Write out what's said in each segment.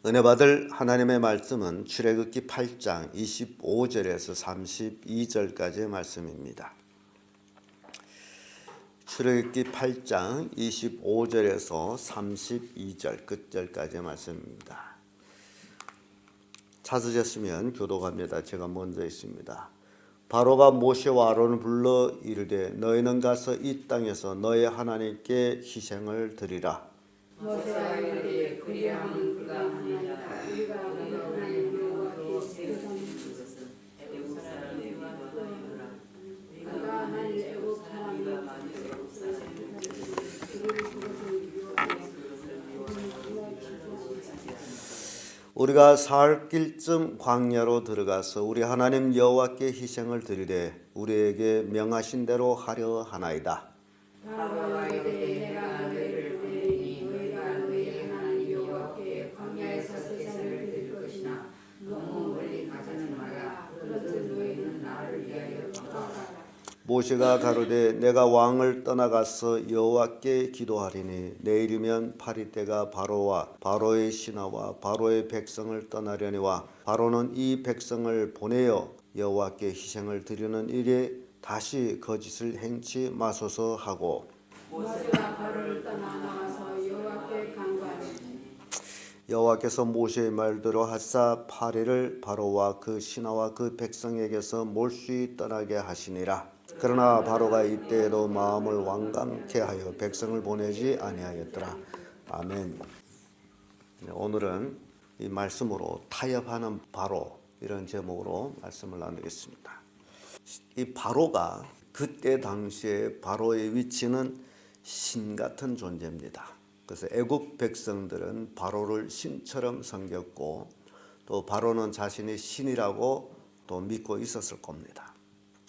은혜 받을 하나님의 말씀은 출애굽기 8장 25절에서 32절까지의 말씀입니다. 출애굽기 8장 25절에서 32절 끝절까지의 말씀입니다. 찾으셨으면 교독합니다. 제가 먼저 있습니다. 바로가 모세와 아론을 불러 이르되 너희는 가서 이 땅에서 너희 하나님께 희생을 드리라. 모세가 이르되 그리하면 불가하나이다. 우리가 우리 하나님 여호와께 세우는 것은 애굽 사람의 왕이라. 우리가 한 애굽 사람의 우리가 살 길쯤 광야로 들어가서 우리 하나님 여호와께 희생을 드리되 우리에게 명하신 대로 하려 하나이다. 바로가 이르되 내가 너희를 보내리니 너희가 너희 하나님 여호와께 광야에서 제사를 드릴 것이나 너무 멀리 가지는 마라. 그런즉 너희는 나를 위하여 기도하라. 모세가 가로되 내가 왕을 떠나가서 여호와께 기도하리니 내일이면 파리떼가 바로와 바로의 신하와 바로의 백성을 떠나려니와 바로는 이 백성을 보내어 여호와께 희생을 드리는 일에 다시 거짓을 행치 마소서 하고 모세가 바로를 떠나 나가서 여호와께 간구하니 여호와께서 모세의 말대로 하사 파리를 바로와 그 신하와 그 백성에게서 몰수히 떠나게 하시니라. 그러나 바로가 이때에도 마음을 완강케 하여 백성을 보내지 아니하였더라. 아멘. 오늘은 이 말씀으로 타협하는 바로 이런 제목으로 말씀을 나누겠습니다. 이 바로가 그때 당시에 바로의 위치는 신 같은 존재입니다. 그래서 애굽 백성들은 바로를 신처럼 섬겼고 또 바로는 자신이 신이라고 또 믿고 있었을 겁니다.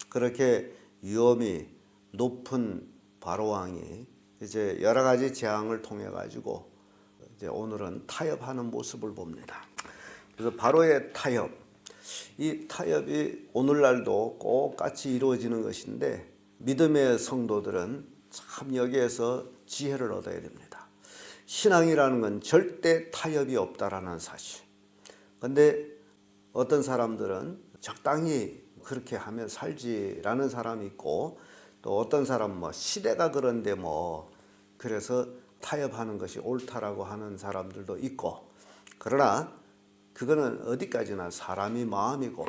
그렇게 위엄이 높은 바로 왕이 이제 여러 가지 재앙을 통해 가지고 이제 오늘은 타협하는 모습을 봅니다. 그래서 바로의 타협, 이 타협이 오늘날도 꼭 같이 이루어지는 것인데 믿음의 성도들은 참 여기에서 지혜를 얻어야 됩니다. 신앙이라는 건 절대 타협이 없다라는 사실. 그런데 어떤 사람들은 적당히 그렇게 하면 살지라는 사람이 있고 또 어떤 사람은 시대가 그런데 그래서 타협하는 것이 옳다라고 하는 사람들도 있고 그러나 그거는 어디까지나 사람이 마음이고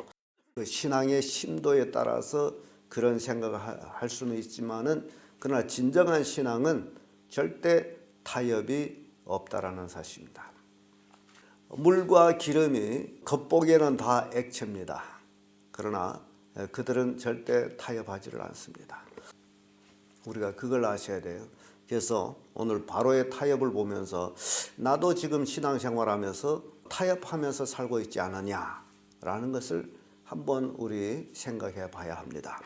그 신앙의 심도에 따라서 그런 생각을 할 수는 있지만은 그러나 진정한 신앙은 절대 타협이 없다라는 사실입니다. 물과 기름이 겉보기에는 다 액체입니다. 그러나 그들은 절대 타협하지를 않습니다. 우리가 그걸 아셔야 돼요. 그래서 오늘 바로의 타협을 보면서 나도 지금 신앙생활하면서 타협하면서 살고 있지 않느냐라는 것을 한번 우리 생각해 봐야 합니다.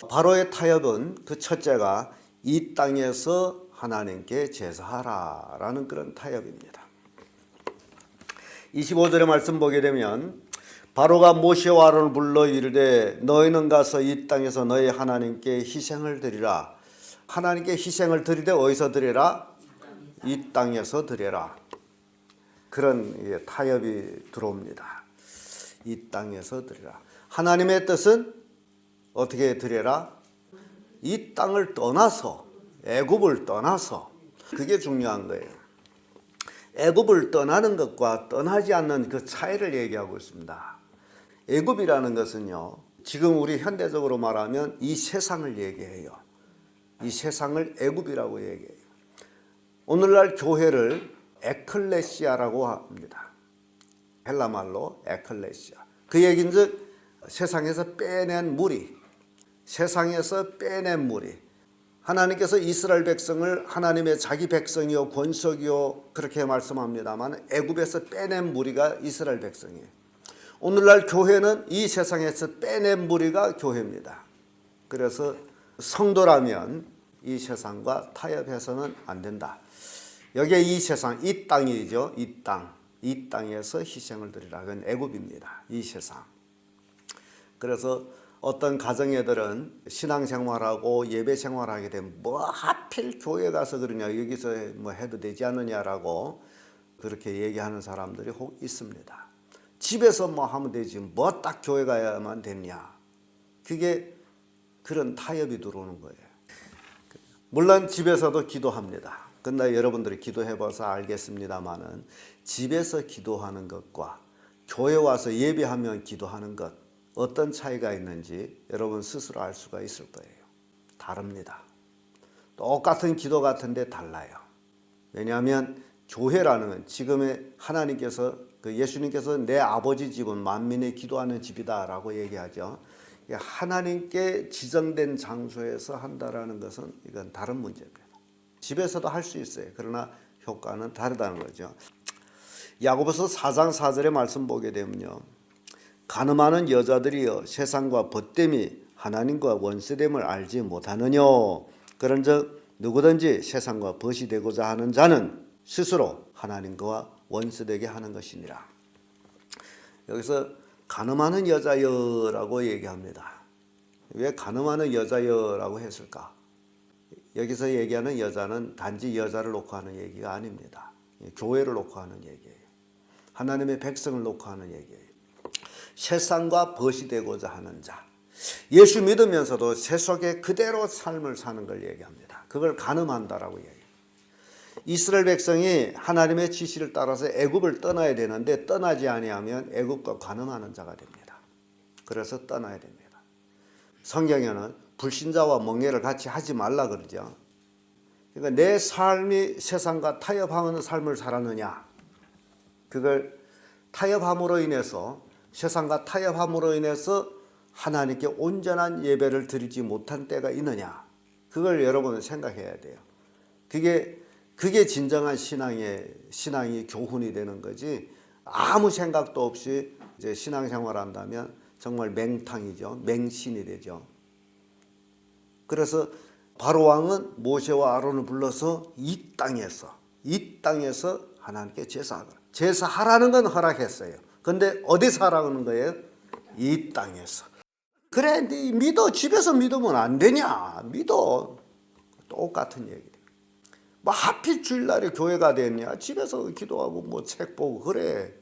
바로의 타협은 그 첫째가 이 땅에서 하나님께 제사하라라는 그런 타협입니다. 25절의 말씀 보게 되면 바로가 모세와 아론을 불러 이르되 너희는 가서 이 땅에서 너희 하나님께 희생을 드리라. 하나님께 희생을 드리되 어디서 드리라? 이 땅에서 드리라. 그런 타협이 들어옵니다. 이 땅에서 드리라. 하나님의 뜻은 어떻게 드리라? 이 땅을 떠나서 애굽을 떠나서 그게 중요한 거예요. 애굽을 떠나는 것과 떠나지 않는 그 차이를 얘기하고 있습니다. 애굽이라는 것은요, 지금 우리 현대적으로 말하면 이 세상을 얘기해요. 이 세상을 애굽이라고 얘기해요. 오늘날 교회를 에클레시아라고 합니다. 헬라말로 에클레시아. 그 얘기인즉 세상에서 빼낸 무리, 세상에서 빼낸 무리. 하나님께서 이스라엘 백성을 하나님의 자기 백성이요 권속이요 그렇게 말씀합니다만 애굽에서 빼낸 무리가 이스라엘 백성이에요. 오늘날 교회는 이 세상에서 빼낸 무리가 교회입니다. 그래서 성도라면 이 세상과 타협해서는 안 된다. 여기에 이 세상, 이 땅이죠. 이 땅. 이 땅에서 희생을 드리라. 그건 애굽입니다. 이 세상. 그래서 어떤 가정애들은 신앙생활하고 예배생활하게 되면 하필 교회 가서 그러냐 여기서 해도 되지 않느냐라고 그렇게 얘기하는 사람들이 혹 있습니다. 집에서 뭐 하면 되지 뭐 딱 교회 가야만 됐냐. 그게 그런 타협이 들어오는 거예요. 물론 집에서도 기도합니다. 근데 여러분들이 기도해 봐서 알겠습니다만은 집에서 기도하는 것과 교회 와서 예배하면 기도하는 것 어떤 차이가 있는지 여러분 스스로 알 수가 있을 거예요. 다릅니다. 똑같은 기도 같은데 달라요. 왜냐하면 교회라는 건 지금의 하나님께서 예수님께서 내 아버지 집은 만민이 기도하는 집이다라고 얘기하죠. 하나님께 지정된 장소에서 한다라는 것은 이건 다른 문제입니다. 집에서도 할 수 있어요. 그러나 효과는 다르다는 거죠. 야고보서 4장 4절의 말씀 보게 되면요. 간음하는 여자들이여 세상과 벗됨이 하나님과 원수됨을 알지 못하느냐. 그런즉 누구든지 세상과 벗이 되고자 하는 자는 스스로 하나님과 원수되게 하는 것이니라. 여기서 간음하는 여자여라고 얘기합니다. 왜 간음하는 여자여라고 했을까? 여기서 얘기하는 여자는 단지 여자를 놓고 하는 얘기가 아닙니다. 교회를 놓고 하는 얘기예요. 하나님의 백성을 놓고 하는 얘기예요. 세상과 벗이 되고자 하는 자. 예수 믿으면서도 세속에 그대로 삶을 사는 걸 얘기합니다. 그걸 간음한다라고 얘기해요. 이스라엘 백성이 하나님의 지시를 따라서 애굽을 떠나야 되는데 떠나지 아니하면 애굽과 간음하는 자가 됩니다. 그래서 떠나야 됩니다. 성경에는 불신자와 멍해를 같이 하지 말라 그러죠. 그러니까 내 삶이 세상과 타협하는 삶을 살았느냐. 그걸 타협함으로 인해서 세상과 타협함으로 인해서 하나님께 온전한 예배를 드리지 못한 때가 있느냐. 그걸 여러분은 생각해야 돼요. 그게 진정한 신앙이 교훈이 되는 거지. 아무 생각도 없이 이제 신앙생활 한다면 정말 맹탕이죠. 맹신이 되죠. 그래서 바로 왕은 모세와 아론을 불러서 이 땅에서 하나님께 제사하라는 건 허락했어요. 근데 어디서 하라는 거예요? 이 땅에서. 그래, 믿어. 집에서 믿으면 안 되냐? 믿어. 똑같은 얘기예요. 뭐 하필 주일날에 교회가 됐냐? 집에서 기도하고 뭐 책 보고 그래.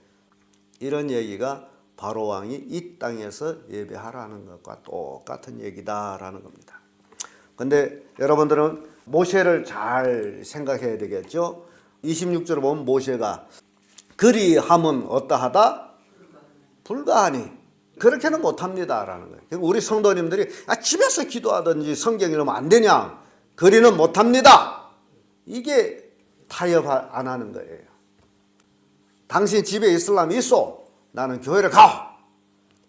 이런 얘기가 바로 왕이 이 땅에서 예배하라는 것과 똑같은 얘기다라는 겁니다. 근데 여러분들은 모세를 잘 생각해야 되겠죠. 26절에 보면 모세가 그리함은 어떠하다? 불가하니. 그렇게는 못합니다라는 거예요. 우리 성도님들이 집에서 기도하든지 성경 읽으면 안 되냐? 그리는 못합니다. 이게 타협 안 하는 거예요. 당신 집에 있으려면 있어. 나는 교회를 가.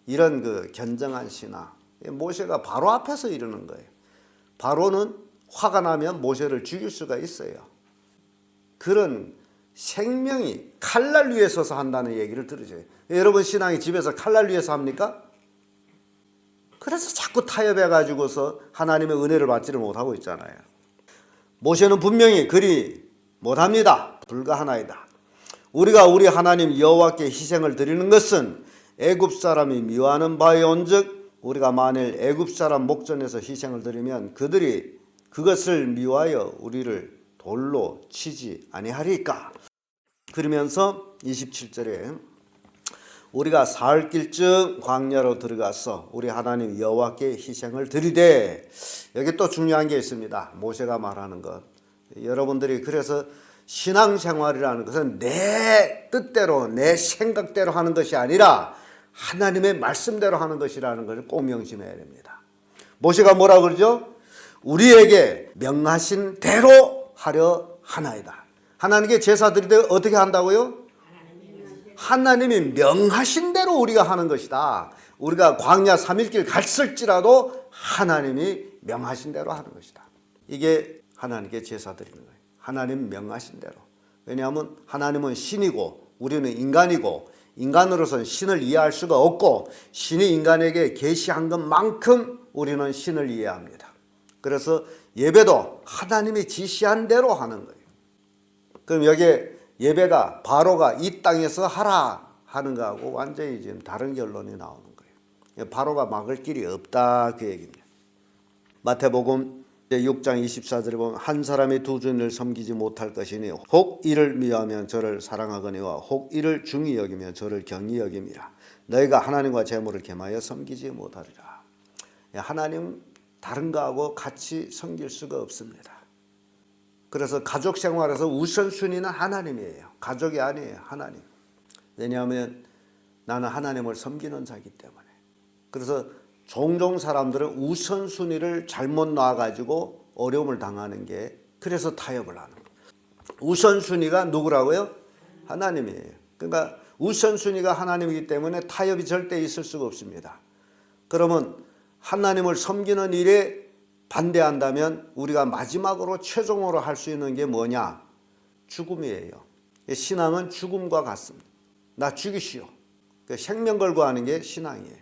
이런 그 견정한 신앙. 모세가 바로 앞에서 이러는 거예요. 바로는 화가 나면 모세를 죽일 수가 있어요. 그런 생명이 칼날 위에 서서 한다는 얘기를 들으죠. 여러분 신앙이 집에서 칼날 위에서 합니까? 그래서 자꾸 타협해가지고서 하나님의 은혜를 받지를 못하고 있잖아요. 모세는 분명히 그리 못합니다. 불가하나이다. 우리가 우리 하나님 여호와께 희생을 드리는 것은 애굽 사람이 미워하는 바에 온즉 우리가 만일 애굽 사람 목전에서 희생을 드리면 그들이 그것을 미워하여 우리를 돌로 치지 아니하리까. 그러면서 27절에 우리가 사흘길쯤 광야로 들어가서 우리 하나님 여호와께 희생을 드리되. 여기 또 중요한 게 있습니다. 모세가 말하는 것. 여러분들이 그래서 신앙생활이라는 것은 내 뜻대로 내 생각대로 하는 것이 아니라 하나님의 말씀대로 하는 것이라는 것을 꼭 명심해야 됩니다. 모세가 뭐라 그러죠? 우리에게 명하신 대로 하려 하나이다. 하나님께 제사 드릴 때 어떻게 한다고요? 하나님이 명하신 대로 우리가 하는 것이다. 우리가 광야 3일길 갔을지라도 하나님이 명하신 대로 하는 것이다. 이게 하나님께 제사 드리는 거예요. 하나님 명하신 대로. 왜냐하면 하나님은 신이고 우리는 인간이고 인간으로서는 신을 이해할 수가 없고 신이 인간에게 계시한 것만큼 우리는 신을 이해합니다. 그래서 예배도 하나님이 지시한 대로 하는 거예요. 그럼 여기에 예배가 바로가 이 땅에서 하라 하는 거하고 완전히 지금 다른 결론이 나오는 거예요. 바로가 막을 길이 없다 그 얘기입니다. 마태복음 6장 24절에 보면 한 사람이 두 주인을 섬기지 못할 것이니 혹 이를 미워하면 저를 사랑하거니와 혹 이를 중히 여기면 저를 경히 여김이라. 너희가 하나님과 재물을 겸하여 섬기지 못하리라. 하나님 다른 거하고 같이 섬길 수가 없습니다. 그래서 가족 생활에서 우선순위는 하나님이에요. 가족이 아니에요. 하나님. 왜냐하면 나는 하나님을 섬기는 자이기 때문에. 그래서 종종 사람들은 우선순위를 잘못 놔가지고 어려움을 당하는 게 그래서 타협을 하는 거예요. 우선순위가 누구라고요? 하나님이에요. 그러니까 우선순위가 하나님이기 때문에 타협이 절대 있을 수가 없습니다. 그러면 하나님을 섬기는 일에 반대한다면 우리가 마지막으로 최종으로 할 수 있는 게 뭐냐? 죽음이에요. 신앙은 죽음과 같습니다. 나 죽이시오. 생명 걸고 하는 게 신앙이에요.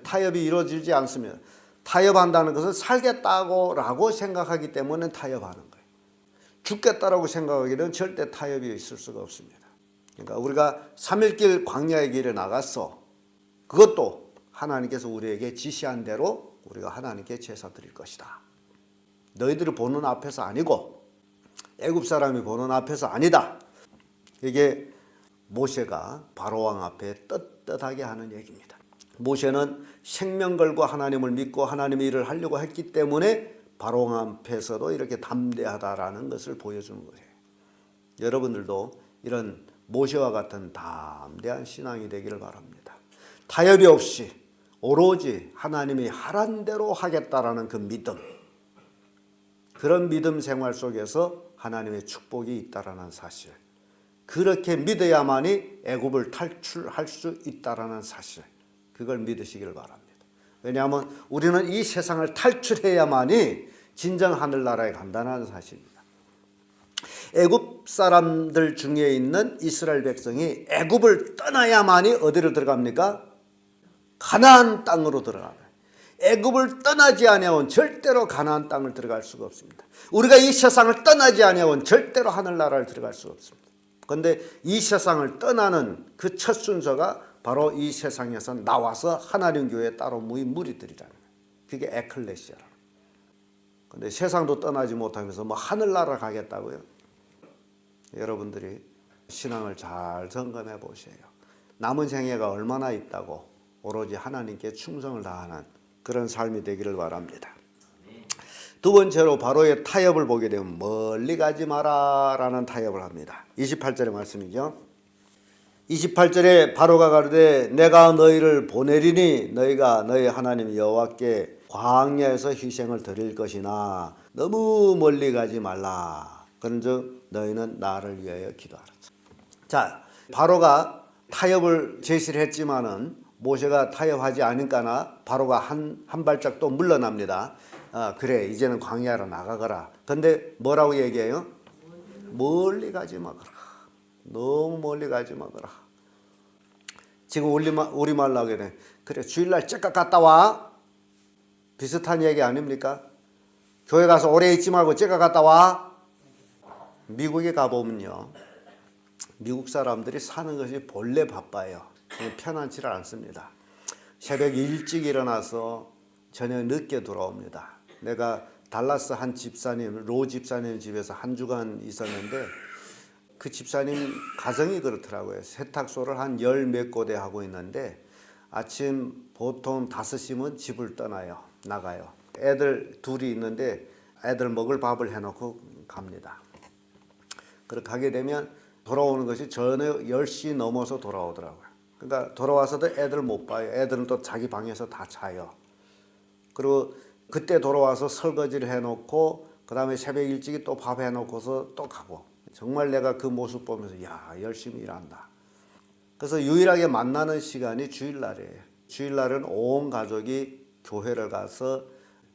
타협이 이루어지지 않습니다. 타협한다는 것은 살겠다고 생각하기 때문에 타협하는 거예요. 죽겠다라고 생각하기는 절대 타협이 있을 수가 없습니다. 그러니까 우리가 3일길 광야의 길에 나가서 그것도 하나님께서 우리에게 지시한 대로 우리가 하나님께 제사 드릴 것이다. 너희들이 보는 앞에서 아니고 애굽 사람이 보는 앞에서 아니다. 이게 모세가 바로왕 앞에 떳떳하게 하는 얘기입니다. 모세는 생명 걸고 하나님을 믿고 하나님의 일을 하려고 했기 때문에 바로왕 앞에서도 이렇게 담대하다라는 것을 보여주는 거예요. 여러분들도 이런 모세와 같은 담대한 신앙이 되기를 바랍니다. 타협이 없이 오로지 하나님이 하란 대로 하겠다라는 그 믿음, 그런 믿음 생활 속에서 하나님의 축복이 있다라는 사실, 그렇게 믿어야만이 애굽을 탈출할 수 있다라는 사실, 그걸 믿으시기를 바랍니다. 왜냐하면 우리는 이 세상을 탈출해야만이 진정 하늘나라에 간다는 사실입니다. 애굽 사람들 중에 있는 이스라엘 백성이 애굽을 떠나야만이 어디로 들어갑니까? 가나안 땅으로 들어가요. 애굽을 떠나지 아니하면 절대로 가나안 땅을 들어갈 수가 없습니다. 우리가 이 세상을 떠나지 아니하면 절대로 하늘나라를 들어갈 수가 없습니다. 그런데 이 세상을 떠나는 그 첫 순서가 바로 이 세상에서 나와서 하나님 교회에 따로 모인 무리들이라는 거예요. 그게 에클레시아라는 거예요. 그런데 세상도 떠나지 못하면서 뭐 하늘나라 가겠다고요? 여러분들이 신앙을 잘 점검해 보세요. 남은 생애가 얼마나 있다고 오로지 하나님께 충성을 다하는 그런 삶이 되기를 바랍니다. 두 번째로 바로의 타협을 보게 되면 멀리 가지 마라 라는 타협을 합니다. 28절의 말씀이죠. 28절에 바로가 가로되 내가 너희를 보내리니 너희가 너희 하나님 여호와께 광야에서 희생을 드릴 것이나 너무 멀리 가지 말라. 그런즉 너희는 나를 위하여 기도하라. 자, 바로가 타협을 제시를 했지만은 모세가 타협하지 않으니까 바로가 한 발짝 또 물러납니다. 그래 이제는 광야로 나가거라. 근데 뭐라고 얘기해요? 멀리 가지 마거라. 너무 멀리 가지 마거라. 지금 우리말로 하게 그래 주일날 째깍 갔다 와. 비슷한 얘기 아닙니까? 교회 가서 오래 있지 말고 째깍 갔다 와. 미국에 가보면요, 미국 사람들이 사는 것이 본래 바빠요. 편안치를 않습니다. 새벽 일찍 일어나서 저녁 늦게 돌아옵니다. 내가 달라스 한 집사님, 로 집사님 집에서 한 주간 있었는데 그 집사님 가정이 그렇더라고요. 세탁소를 한 열 몇 곳에 하고 있는데 아침 보통 5시면 집을 떠나요. 나가요. 애들 둘이 있는데 애들 먹을 밥을 해놓고 갑니다. 그렇게 가게 되면 돌아오는 것이 저녁 10시 넘어서 돌아오더라고요. 그러니까 돌아와서도 애들 못 봐요. 애들은 또 자기 방에서 다 자요. 그리고 그때 돌아와서 설거지를 해놓고 그 다음에 새벽 일찍이 또 밥 해놓고서 또 가고. 정말 내가 그 모습 보면서 야 열심히 일한다. 그래서 유일하게 만나는 시간이 주일날이에요. 주일날은 온 가족이 교회를 가서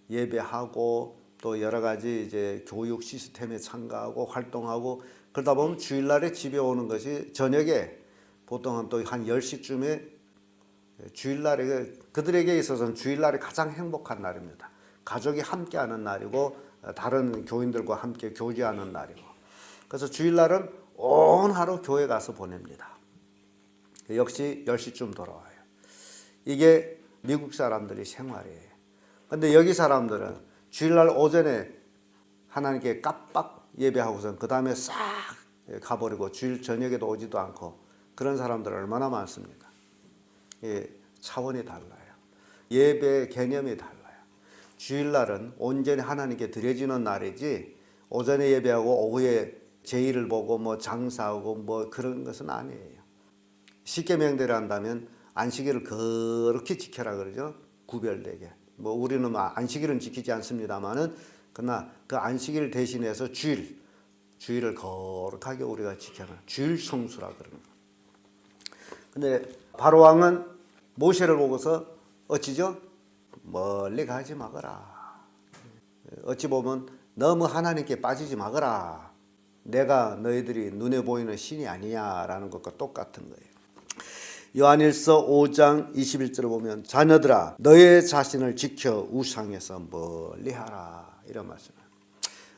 예배하고 또 여러 가지 이제 교육 시스템에 참가하고 활동하고 그러다 보면 주일날에 집에 오는 것이 저녁에 보통은 또 한 10시쯤에 주일날에 그들에게 있어서는 주일날이 가장 행복한 날입니다. 가족이 함께하는 날이고 다른 교인들과 함께 교제하는 날이고 그래서 주일날은 온 하루 교회 가서 보냅니다. 역시 10시쯤 돌아와요. 이게 미국 사람들의 생활이에요. 그런데 여기 사람들은 주일날 오전에 하나님께 깜빡 예배하고선 그 다음에 싹 가버리고 주일 저녁에도 오지도 않고 그런 사람들 얼마나 많습니까? 예, 차원이 달라요. 예배 개념이 달라요. 주일날은 온전히 하나님께 드려지는 날이지 오전에 예배하고 오후에 제의를 보고 뭐 장사하고 뭐 그런 것은 아니에요. 십계명대로 한다면 안식일을 그렇게 지켜라 그러죠. 구별되게. 뭐 우리는 안식일은 지키지 않습니다만은 그러나 그 안식일 대신해서 주일을 거룩하게 우리가 지켜라. 주일 성수라 그러는 거. 근데 바로 왕은 모세를 보고서 어찌죠? 멀리 가지 마거라. 어찌 보면 너무 하나님께 빠지지 마거라. 내가 너희들이 눈에 보이는 신이 아니냐라는 것과 똑같은 거예요. 요한일서 5장 21절을 보면 자녀들아 너의 자신을 지켜 우상에서 멀리하라 이런 말씀이에요.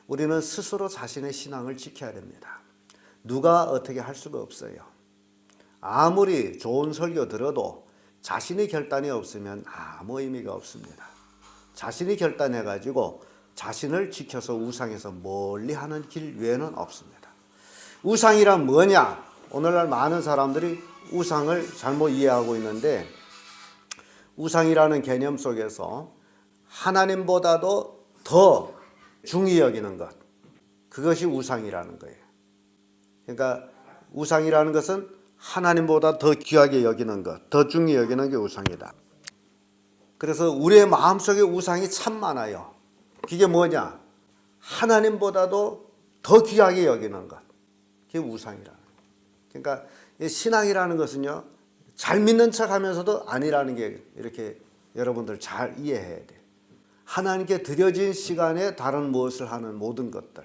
우리는 스스로 자신의 신앙을 지켜야 됩니다. 누가 어떻게 할 수가 없어요. 아무리 좋은 설교 들어도 자신의 결단이 없으면 아무 의미가 없습니다. 자신이 결단해가지고 자신을 지켜서 우상에서 멀리하는 길 외에는 없습니다. 우상이란 뭐냐? 오늘날 많은 사람들이 우상을 잘못 이해하고 있는데 우상이라는 개념 속에서 하나님보다도 더 중히 여기는 것, 그것이 우상이라는 거예요. 그러니까 우상이라는 것은 하나님보다 더 귀하게 여기는 것, 더 중히 여기는 게 우상이다. 그래서 우리의 마음속에 우상이 참 많아요. 그게 뭐냐? 하나님보다도 더 귀하게 여기는 것, 그게 우상이라는 거예요. 그러니까 신앙이라는 것은요, 잘 믿는 척 하면서도 아니라는 게 이렇게 여러분들 잘 이해해야 돼요. 하나님께 드려진 시간에 다른 무엇을 하는 모든 것들.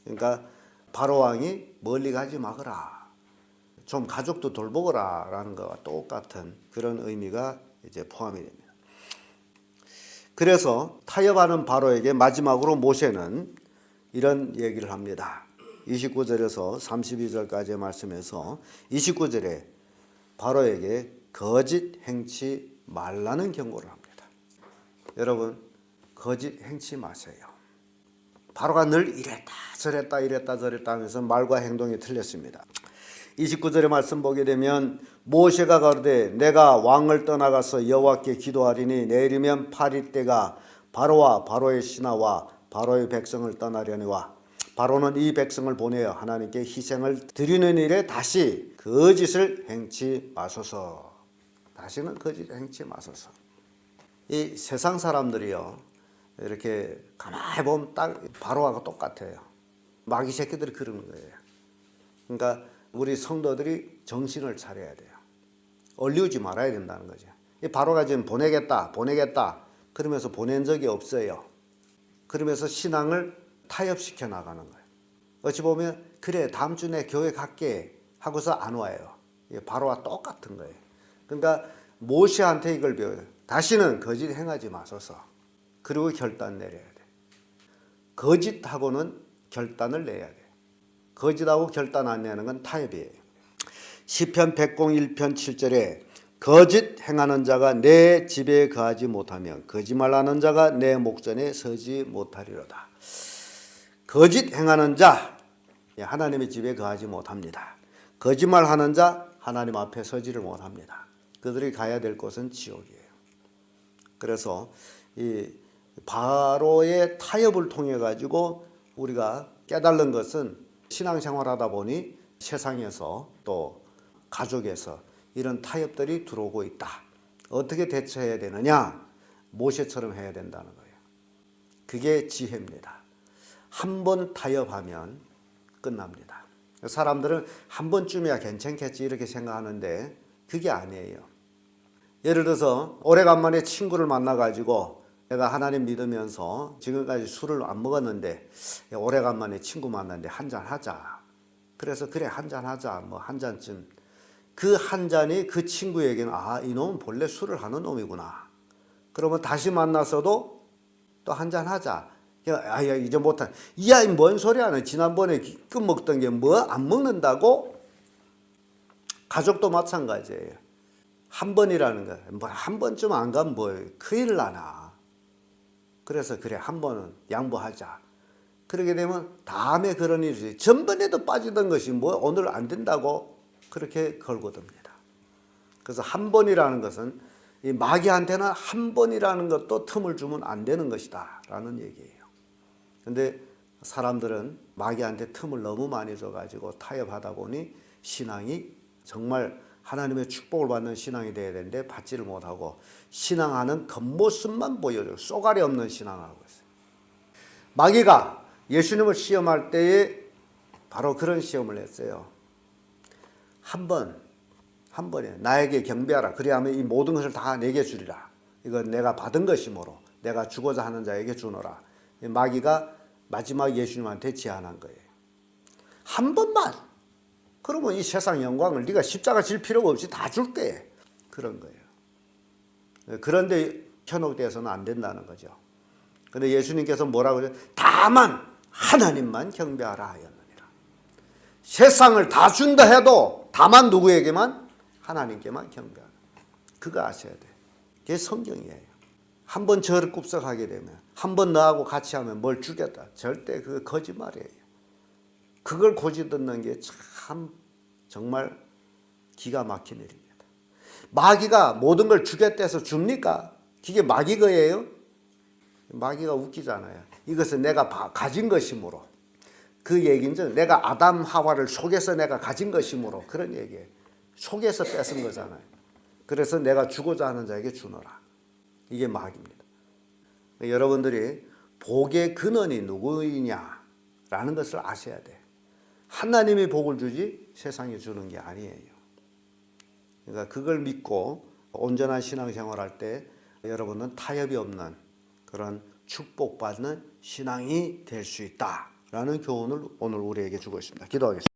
그러니까 바로왕이 멀리 가지 마거라. 좀 가족도 돌보거라 라는 것과 똑같은 그런 의미가 이제 포함이 됩니다. 그래서 타협하는 바로에게 마지막으로 모세는 이런 얘기를 합니다. 29절에서 32절까지의 말씀에서 29절에 바로에게 거짓 행치 말라는 경고를 합니다. 여러분, 거짓 행치 마세요. 바로가 늘 이랬다 저랬다 하면서 말과 행동이 틀렸습니다. 29절의 말씀 보게 되면 모세가 가로되 내가 왕을 떠나가서 여호와께 기도하리니 내일이면 8일 때가 바로와 바로의 신하와 바로의 백성을 떠나려니와 바로는 이 백성을 보내어 하나님께 희생을 드리는 일에 다시 거짓을 행치 마소서. 다시는 거짓 행치 마소서. 이 세상 사람들이요, 이렇게 가만히 보면 딱 바로하고 똑같아요. 마귀 새끼들이 그러는 거예요. 그러니까 우리 성도들이 정신을 차려야 돼요. 얼리우지 말아야 된다는 거죠. 이 바로가 지금 보내겠다 그러면서 보낸 적이 없어요. 그러면서 신앙을 타협시켜 나가는 거예요. 어찌 보면 그래 다음 주 내 교회 갈게 하고서 안 와요. 바로와 똑같은 거예요. 그러니까 모세한테 이걸 배워요. 다시는 거짓 행하지 마소서. 그리고 결단 내려야 돼. 거짓하고는 결단을 내야 돼. 거짓하고 결단 안 내는 건 타협이에요. 시편 101편 7절에 거짓 행하는 자가 내 집에 거하지 못하며 거짓말하는 자가 내 목전에 서지 못하리로다. 거짓 행하는 자 하나님의 집에 거하지 못합니다. 거짓말하는 자 하나님 앞에 서지를 못합니다. 그들이 가야 될 곳은 지옥이에요. 그래서 이 바로의 타협을 통해 가지고 우리가 깨달은 것은 신앙생활하다 보니 세상에서 또 가족에서 이런 타협들이 들어오고 있다. 어떻게 대처해야 되느냐? 모세처럼 해야 된다는 거예요. 그게 지혜입니다. 한 번 타협하면 끝납니다. 사람들은 한 번쯤이야 괜찮겠지 이렇게 생각하는데 그게 아니에요. 예를 들어서 오래간만에 친구를 만나가지고 내가 하나님 믿으면서 지금까지 술을 안 먹었는데 오래간만에 친구 만났는데 한잔 하자. 그래서 그래 한잔 하자. 뭐 한 잔쯤. 그 한 잔이 그 친구에게는 아 이놈은 본래 술을 하는 놈이구나. 그러면 다시 만나서도 또 한잔 하자. 야 이제 못한. 야 뭔 소리야. 너 지난번에 기껏 먹던 게 뭐 안 먹는다고? 가족도 마찬가지예요. 한 번이라는 거. 뭐 한 번쯤 안 가면 뭐 큰일 나나. 그래서 그래 한 번은 양보하자. 그러게 되면 다음에 그런 일이 전번에도 빠지던 것이 뭐 오늘 안 된다고 그렇게 걸고듭니다. 그래서 한 번이라는 것은 이 마귀한테는 한 번이라는 것도 틈을 주면 안 되는 것이다 라는 얘기예요. 근데 사람들은 마귀한테 틈을 너무 많이 줘가지고 타협하다 보니 신앙이 정말 하나님의 축복을 받는 신앙이 되어야 되는데 받지를 못하고 신앙하는 겉모습만 보여줘요. 쏘가리 없는 신앙하고 있어요. 마귀가 예수님을 시험할 때에 바로 그런 시험을 했어요. 한 번에 나에게 경배하라. 그리하면 이 모든 것을 다 내게 주리라. 이건 내가 받은 것이므로 내가 주고자 하는 자에게 주노라. 마귀가 마지막 예수님한테 제안한 거예요. 한 번만. 그러면 이 세상 영광을 네가 십자가 질 필요가 없이 다 줄게. 그런 거예요. 그런데 현혹돼서는 안 된다는 거죠. 그런데 예수님께서 뭐라고 그래요? 다만 하나님만 경배하라 하였느니라. 세상을 다 준다 해도 다만 누구에게만? 하나님께만 경배하라. 그거 아셔야 돼요. 그게 성경이에요. 한 번 저를 굽석하게 되면 한 번 너하고 같이 하면 뭘 주겠다. 절대 그거 거짓말이에요. 그걸 고지 듣는 게 참 정말 기가 막힌 일입니다. 마귀가 모든 걸 주겠다 해서 줍니까? 그게 마귀 거예요? 마귀가 웃기잖아요. 이것은 내가 가진 것이므로. 그 얘기는 내가 아담 하와를 속에서 내가 가진 것이므로 그런 얘기예요. 속에서 뺏은 거잖아요. 그래서 내가 주고자 하는 자에게 주노라. 이게 마귀입니다. 여러분들이 복의 근원이 누구이냐라는 것을 아셔야 돼요. 하나님이 복을 주지 세상이 주는 게 아니에요. 그러니까 그걸 믿고 온전한 신앙생활할 때 여러분은 타협이 없는 그런 축복받는 신앙이 될 수 있다라는 교훈을 오늘 우리에게 주고 있습니다. 기도하겠습니다.